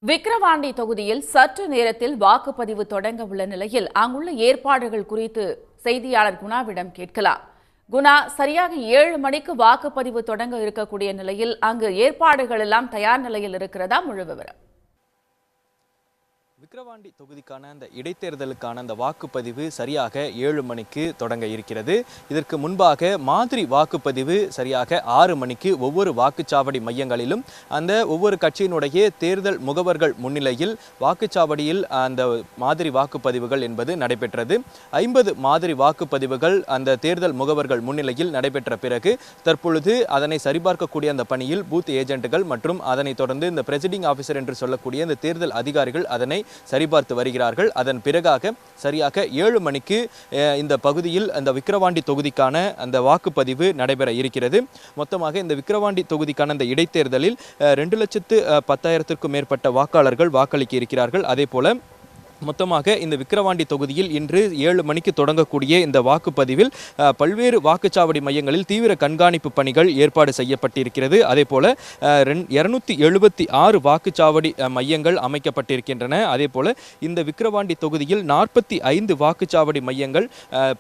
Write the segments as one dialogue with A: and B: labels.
A: விக்கிரவாண்டி தொகுதியில் சற்று நேரத்தில் வாக்குப்பதிவு தொடங்க உள்ள நிலையில் அங்குள்ள ஏற்பாடுகள் குறித்து செய்தியாளர் குணாவிடம் கேட்கலாம். குணா, சரியாக 7 மணிக்கு வாக்குப்பதிவு தொடங்க இருக்கக்கூடிய நிலையில் அங்கு ஏற்பாடுகள் எல்லாம் தயார் நிலையில் இருக்கிறதா? முழு விவரம்.
B: விக்கிரவாண்டி தொகுதிக்கான அந்த இடைத்தேர்தலுக்கான அந்த வாக்குப்பதிவு சரியாக 7 மணிக்கு தொடங்க இருக்கிறது. இதற்கு முன்பாக மாதிரி வாக்குப்பதிவு சரியாக 6 மணிக்கு ஒவ்வொரு வாக்குச்சாவடி மையங்களிலும் அந்த ஒவ்வொரு கட்சியினுடைய தேர்தல் முகவர்கள் முன்னிலையில் வாக்குச்சாவடியில் அந்த மாதிரி வாக்குப்பதிவுகள் என்பது நடைபெற்றது. 50 மாதிரி வாக்குப்பதிவுகள் அந்த தேர்தல் முகவர்கள் முன்னிலையில் நடைபெற்ற பிறகு தற்பொழுது அதனை சரிபார்க்கக்கூடிய அந்த பணியில் பூத் ஏஜென்ட்டுகள் மற்றும் அதனைத் தொடர்ந்து இந்த பிரெசிடிங் ஆஃபீஸர் என்று சொல்லக்கூடிய இந்த தேர்தல் அதிகாரிகள் அதனை சரிபார்த்து வருகிறார்கள். அதன் பிறகாக சரியாக 7 மணிக்கு இந்த பகுதியில் அந்த விக்கிரவாண்டி தொகுதிக்கான அந்த வாக்குப்பதிவு நடைபெற இருக்கிறது. மொத்தமாக இந்த விக்கிரவாண்டி தொகுதிக்கான அந்த இடைத்தேர்தலில் 2,10,000க்கும் மேற்பட்ட வாக்காளர்கள் வாக்களிக்க இருக்கிறார்கள். அதே போல மொத்தமாக இந்த விக்கிரவாண்டி தொகுதியில் இன்று 7 மணிக்கு தொடங்கக்கூடிய இந்த வாக்குப்பதிவில் பல்வேறு வாக்குச்சாவடி மையங்களில் தீவிர கண்காணிப்பு பணிகள் ஏற்பாடு செய்யப்பட்டிருக்கிறது. அதே போல 276 வாக்குச்சாவடி மையங்கள் அமைக்கப்பட்டிருக்கின்றன. அதே போல இந்த விக்கிரவாண்டி தொகுதியில் 45 வாக்குச்சாவடி மையங்கள்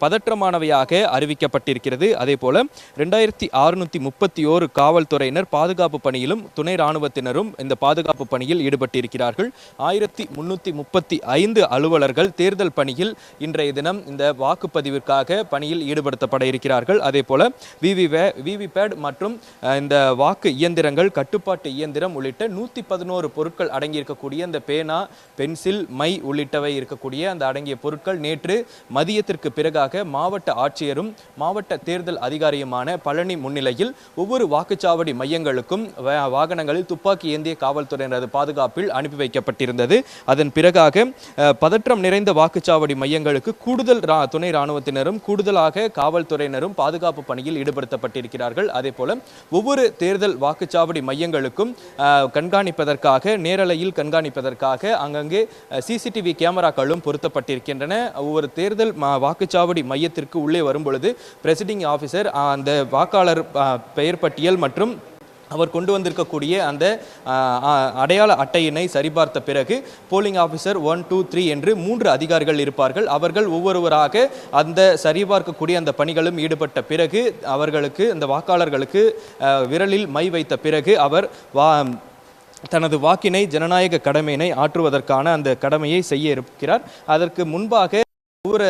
B: பதற்றமானவையாக அறிவிக்கப்பட்டிருக்கிறது. அதே போல 2631 காவல்துறையினர் பாதுகாப்பு பணியிலும் துணை ராணுவத்தினரும் இந்த பாதுகாப்பு பணியில் ஈடுபட்டிருக்கிறார்கள். 1335 அலுவலர்கள் தேர்தல் பணியில் இன்றைய தினம் இந்த வாக்குப்பதிவிற்காக பணியில் ஈடுபடுத்தப்பட இருக்கிறார்கள். அதே போல விவிபேட் மற்றும் இந்த வாக்கு இயந்திரங்கள், கட்டுப்பாட்டு இயந்திரம் உள்ளிட்ட 111 பொருட்கள் அடங்கியிருக்கக்கூடிய இந்த பேனா, பென்சில், மை உள்ளிட்டவை இருக்கக்கூடிய அந்த அடங்கிய பொருட்கள் நேற்று மதியத்திற்கு பிறகாக மாவட்ட ஆட்சியரும் மாவட்ட தேர்தல் அதிகாரியுமான பழனி முன்னிலையில் ஒவ்வொரு வாக்குச்சாவடி மையங்களுக்கும் வாகனங்களில் துப்பாக்கி ஏந்திய காவல்துறையினரது பாதுகாப்பில் அனுப்பி வைக்கப்பட்டிருந்தது. அதன் பிறகாக பதற்றம் நிறைந்த வாக்குச்சாவடி மையங்களுக்கு கூடுதல் துணை ராணுவத்தினரும் கூடுதலாக காவல்துறையினரும் பாதுகாப்பு பணியில் ஈடுபடுத்தப்பட்டிருக்கிறார்கள். அதே போல ஒவ்வொரு தேர்தல் வாக்குச்சாவடி மையங்களுக்கும் கண்காணிப்பதற்காக நேரலையில் கண்காணிப்பதற்காக அங்கங்கே சிசிடிவி கேமராக்களும் பொருத்தப்பட்டிருக்கின்றன. ஒவ்வொரு தேர்தல் வாக்குச்சாவடி மையத்திற்கு உள்ளே வரும் பொழுது பிரெசிடிங் ஆஃபீஸர் அந்த வாக்காளர் பெயர் பட்டியல் மற்றும் அவர் கொண்டு வந்திருக்கக்கூடிய அந்த அடையாள அட்டையினை சரிபார்த்த பிறகு போலிங் ஆஃபீஸர் 1, 2, 3 என்று 3 அதிகாரிகள் இருப்பார்கள். அவர்கள் ஒவ்வொருவராக அந்த சரிபார்க்கக்கூடிய அந்த பணிகளும் ஈடுபட்ட பிறகு அவர்களுக்கு அந்த வாக்காளர்களுக்கு விரலில் மை வைத்த பிறகு அவர் தனது வாக்கினை ஜனநாயக கடமையினை ஆற்றுவதற்கான அந்த கடமையை செய்ய இருக்கிறார். அதற்கு முன்பாக ஒவ்வொரு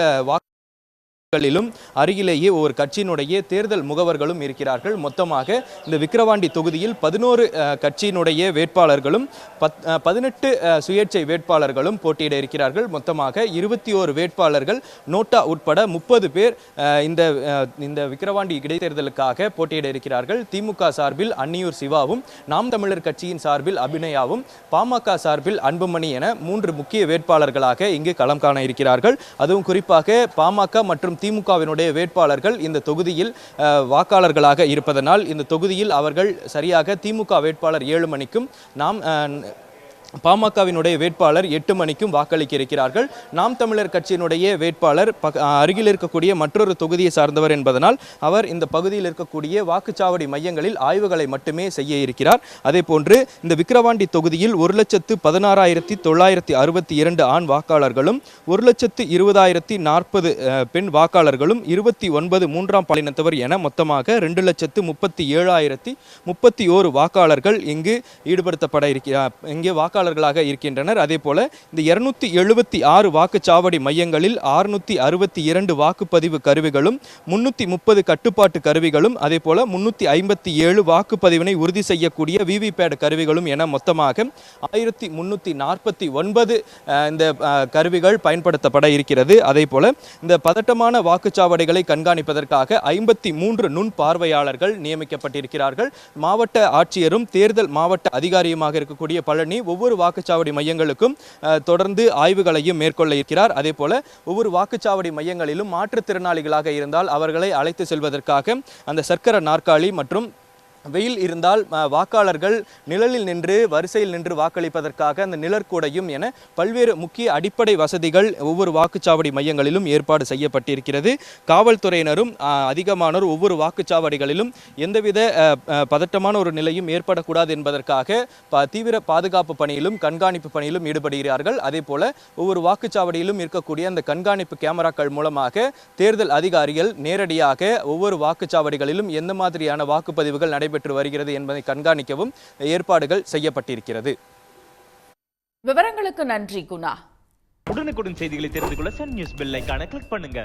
B: அருகிலேயே ஒரு கட்சியினுடைய தேர்தல் முகவர்களும் இருக்கிறார்கள். மொத்தமாக இந்த விக்கிரவாண்டி தொகுதியில் 11 கட்சியினுடைய வேட்பாளர்களும் 18 சுயேட்சை வேட்பாளர்களும் போட்டியிட இருக்கிறார்கள். மொத்தமாக 21 வேட்பாளர்கள் நோட்டா உட்பட 30 பேர் இந்த விக்கிரவாண்டி இடைத்தேர்தலுக்காக போட்டியிட இருக்கிறார்கள். திமுக சார்பில் அன்னியூர் சிவாவும், நாம் தமிழர் கட்சியின் சார்பில் அபிநயாவும், பாமக சார்பில் அன்புமணி என 3 முக்கிய வேட்பாளர்களாக இங்கு களம் காண இருக்கிறார்கள். அதுவும் குறிப்பாக பாமக மற்றும் திமுகவினுடைய வேட்பாளர்கள் இந்த தொகுதியில் வாக்காளர்களாக இருப்பதனால் இந்த தொகுதியில் அவர்கள் சரியாக திமுக வேட்பாளர் 7 மணிக்கும் பாமகவினுடைய வேட்பாளர் 8 மணிக்கும் வாக்களிக்க இருக்கிறார்கள். நாம் தமிழர் கட்சியினுடைய வேட்பாளர் அருகில் இருக்கக்கூடிய மற்றொரு தொகுதியை சார்ந்தவர் என்பதனால் அவர் இந்த பகுதியில் இருக்கக்கூடிய வாக்குச்சாவடி மையங்களில் ஆய்வுகளை மட்டுமே செய்ய இருக்கிறார். அதே போன்று இந்த விக்கிரவாண்டி தொகுதியில் 1,16,962 ஆண் வாக்காளர்களும் 1,20,040 பெண் வாக்காளர்களும் 29 மூன்றாம் பாலினத்தவர் என மொத்தமாக 2,37,031 வாக்காளர்கள் இங்கு ஈடுபடுத்தப்பட இருக்கிறார், இங்கே வாக்காளர்களாக இருக்கின்றனர். அதே போல இந்த 276 வாக்குச்சாவடி மையங்களில் 662 வாக்குப்பதிவு கருவிகளும் 330 கட்டுப்பாட்டு கருவிகளும் அதே போல 357 வாக்குப்பதிவினை உறுதி செய்யக்கூடிய விவிபேட் கருவிகளும் என மொத்தமாக 1349 இந்த கருவிகள் பயன்படுத்தப்பட இருக்கிறது. அதே போல இந்த பதட்டமான வாக்குச்சாவடிகளை கண்காணிப்பதற்காக 53 நுண் பார்வையாளர்கள் நியமிக்கப்பட்டிருக்கிறார்கள். மாவட்ட ஆட்சியரும் தேர்தல் மாவட்ட அதிகாரியுமாக இருக்கக்கூடிய பழனி ஒவ்வொரு வாக்குச்சாவடி மையங்களுக்கும் தொடர்ந்து ஆய்வுகளையும் மேற்கொள்ள இருக்கிறார். அதே போல ஒவ்வொரு வாக்குச்சாவடி மையங்களிலும் மாற்றுத்திறனாளிகளாக இருந்தால் அவர்களை அழைத்து செல்வதற்காக அந்த சக்கர நாற்காலி மற்றும் வெயில் இருந்தால் வாக்காளர்கள் நிழலில் நின்று வரிசையில் நின்று வாக்களிப்பதற்காக அந்த நிழற்குடையும் என பல்வேறு முக்கிய அடிப்படை வசதிகள் ஒவ்வொரு வாக்குச்சாவடி மையங்களிலும் ஏற்பாடு செய்யப்பட்டிருக்கிறது. காவல்துறையினரும் அதிகமானோர் ஒவ்வொரு வாக்குச்சாவடிகளிலும் எந்தவித பதட்டமான ஒரு நிலையும் ஏற்படக்கூடாது என்பதற்காக தீவிர பாதுகாப்பு பணியிலும் கண்காணிப்பு பணியிலும் ஈடுபடுகிறார்கள். அதே போல ஒவ்வொரு வாக்குச்சாவடியிலும் இருக்கக்கூடிய அந்த கண்காணிப்பு கேமராக்கள் மூலமாக தேர்தல் அதிகாரிகள் நேரடியாக ஒவ்வொரு வாக்குச்சாவடிகளிலும் எந்த மாதிரியான வாக்குப்பதிவுகள் நடைபெற்று வருகிறது என்பதை கண்காணிக்கவும் ஏற்பாடுகள் செய்யப்பட்டிருக்கிறது.
A: விவரங்களுக்கு நன்றி குணா.
C: உடனுக்குடன் செய்திகளை தெரிந்து கொள்ள சன் நியூஸ் பெல் ஐகானை கிளிக் பண்ணுங்க.